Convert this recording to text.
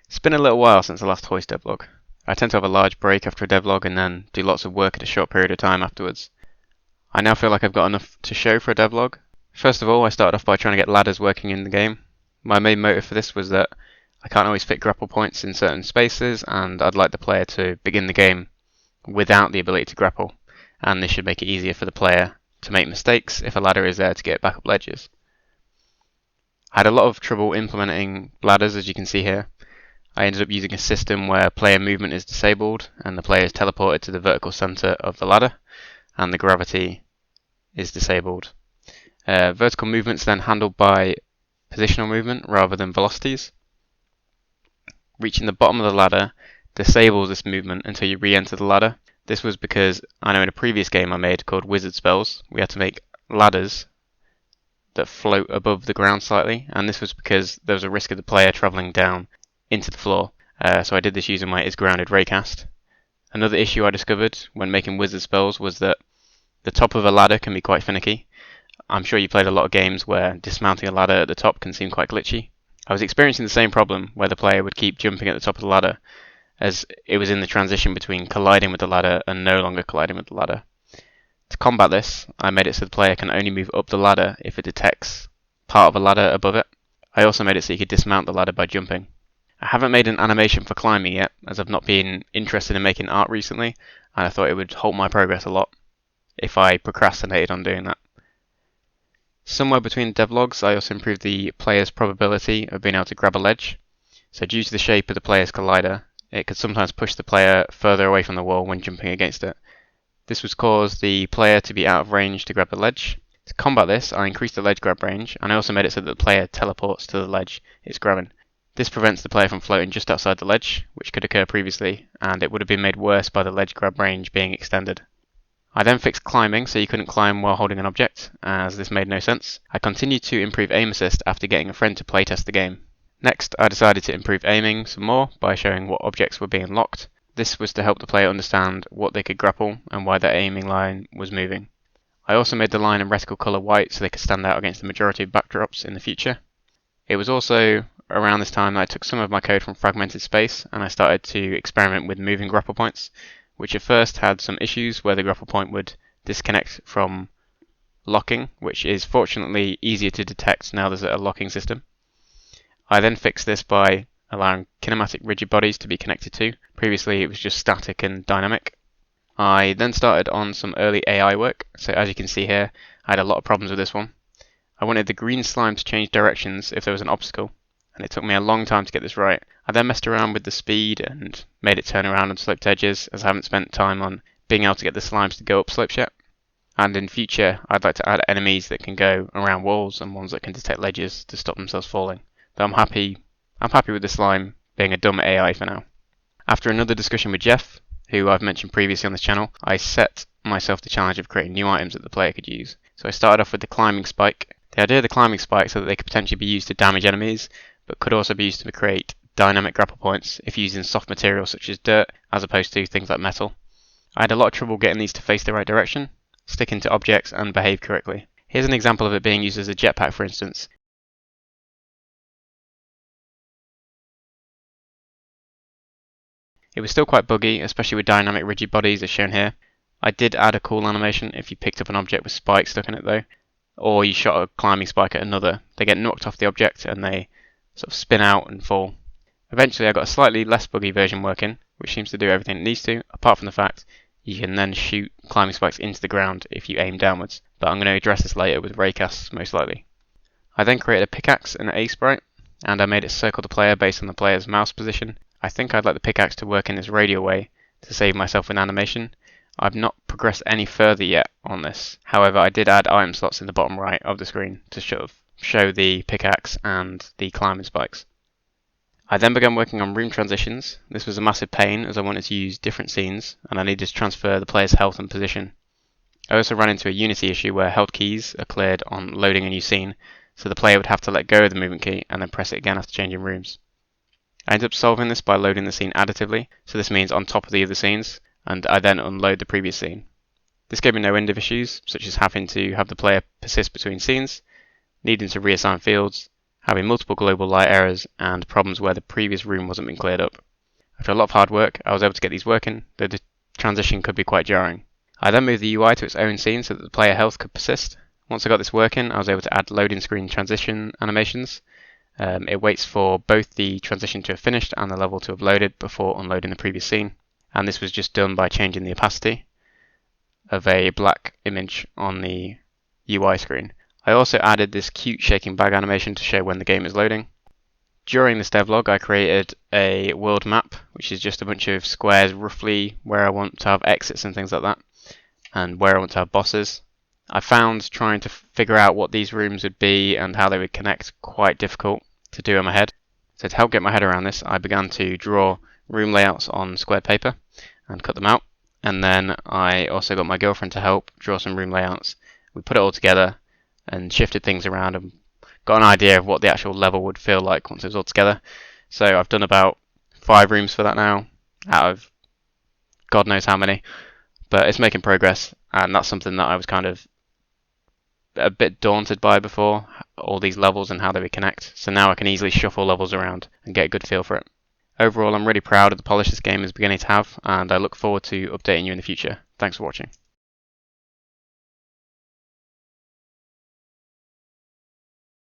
It's been a little while since the last Hoist Devlog. I tend to have a large break after a devlog and then do lots of work in a short period of time afterwards. I now feel like I've got enough to show for a devlog. First of all, I started off by trying to get ladders working in the game. My main motive for this was that I can't always fit grapple points in certain spaces, and I'd like the player to begin the game without the ability to grapple, and this should make it easier for the player to make mistakes if a ladder is there to get back up ledges. I had a lot of trouble implementing ladders, as you can see here. I ended up using a system where player movement is disabled and the player is teleported to the vertical center of the ladder and the gravity is disabled. Vertical movement's then handled by positional movement rather than velocities. Reaching the bottom of the ladder disables this movement until you re-enter the ladder. This was because I know in a previous game I made called Wizard Spells, we had to make ladders that float above the ground slightly, and this was because there was a risk of the player travelling down into the floor, so I did this using my Is Grounded raycast. Another issue I discovered when making wizard spells was that the top of a ladder can be quite finicky. I'm sure you played a lot of games where dismounting a ladder at the top can seem quite glitchy. I was experiencing the same problem where the player would keep jumping at the top of the ladder as it was in the transition between colliding with the ladder and no longer colliding with the ladder. To combat this, I made it so the player can only move up the ladder if it detects part of a ladder above it. I also made it so you could dismount the ladder by jumping. I haven't made an animation for climbing yet, as I've not been interested in making art recently, and I thought it would halt my progress a lot if I procrastinated on doing that. Somewhere between devlogs, I also improved the player's probability of being able to grab a ledge. So due to the shape of the player's collider, it could sometimes push the player further away from the wall when jumping against it. This would cause the player to be out of range to grab the ledge. To combat this, I increased the ledge grab range, and I also made it so that the player teleports to the ledge it's grabbing. This prevents the player from floating just outside the ledge, which could occur previously, and it would have been made worse by the ledge grab range being extended. I then fixed climbing so you couldn't climb while holding an object, as this made no sense. I continued to improve aim assist after getting a friend to playtest the game. Next, I decided to improve aiming some more by showing what objects were being locked. This was to help the player understand what they could grapple and why their aiming line was moving. I also made the line and reticle colour white so they could stand out against the majority of backdrops in the future. It was also around this time that I took some of my code from fragmented space and I started to experiment with moving grapple points, which at first had some issues where the grapple point would disconnect from locking, which is fortunately easier to detect now there's a locking system. I then fixed this by allowing kinematic rigid bodies to be connected to. Previously it was just static and dynamic. I then started on some early AI work, so as you can see here I had a lot of problems with this one. I wanted the green slime to change directions if there was an obstacle, and it took me a long time to get this right. I then messed around with the speed and made it turn around on sloped edges, as I haven't spent time on being able to get the slimes to go up slopes yet. And in future I'd like to add enemies that can go around walls and ones that can detect ledges to stop themselves falling. Though I'm happy with the slime being a dumb AI for now. After another discussion with Jeff, who I've mentioned previously on this channel, I set myself the challenge of creating new items that the player could use. So I started off with the climbing spike. The idea of the climbing spike so that they could potentially be used to damage enemies, but could also be used to create dynamic grapple points if used in soft materials such as dirt, as opposed to things like metal. I had a lot of trouble getting these to face the right direction, sticking to objects and behave correctly. Here's an example of it being used as a jetpack, for instance. It was still quite buggy, especially with dynamic rigid bodies as shown here. I did add a cool animation if you picked up an object with spikes stuck in it though, or you shot a climbing spike at another. They get knocked off the object and they sort of spin out and fall. Eventually I got a slightly less buggy version working, which seems to do everything it needs to, apart from the fact you can then shoot climbing spikes into the ground if you aim downwards, but I'm going to address this later with raycasts most likely. I then created a pickaxe and an Asesprite, and I made it circle the player based on the player's mouse position. I think I'd like the pickaxe to work in this radial way to save myself with animation. I've not progressed any further yet on this. However, I did add item slots in the bottom right of the screen to show the pickaxe and the climbing spikes. I then began working on room transitions. This was a massive pain as I wanted to use different scenes and I needed to transfer the player's health and position. I also ran into a Unity issue where held keys are cleared on loading a new scene, so the player would have to let go of the movement key and then press it again after changing rooms. I ended up solving this by loading the scene additively, so this means on top of the other scenes, and I then unload the previous scene. This gave me no end of issues, such as having to have the player persist between scenes, needing to reassign fields, having multiple global light errors and problems where the previous room wasn't being cleared up. After a lot of hard work, I was able to get these working, though the transition could be quite jarring. I then moved the UI to its own scene so that the player health could persist. Once I got this working, I was able to add loading screen transition animations. It waits for both the transition to have finished and the level to have loaded before unloading the previous scene. And this was just done by changing the opacity of a black image on the UI screen. I also added this cute shaking bag animation to show when the game is loading. During this devlog, I created a world map, which is just a bunch of squares roughly where I want to have exits and things like that, and where I want to have bosses. I found trying to figure out what these rooms would be and how they would connect quite difficult to do in my head. So to help get my head around this, I began to draw room layouts on squared paper and cut them out. And then I also got my girlfriend to help draw some room layouts. We put it all together and shifted things around and got an idea of what the actual level would feel like once it was all together. So I've done about 5 rooms for that now, out of God knows how many. But it's making progress, and that's something that I was kind of a bit daunted by before, all these levels and how they would connect. So now I can easily shuffle levels around and get a good feel for it. Overall, I'm really proud of the polish this game is beginning to have, and I look forward to updating you in the future. Thanks for watching.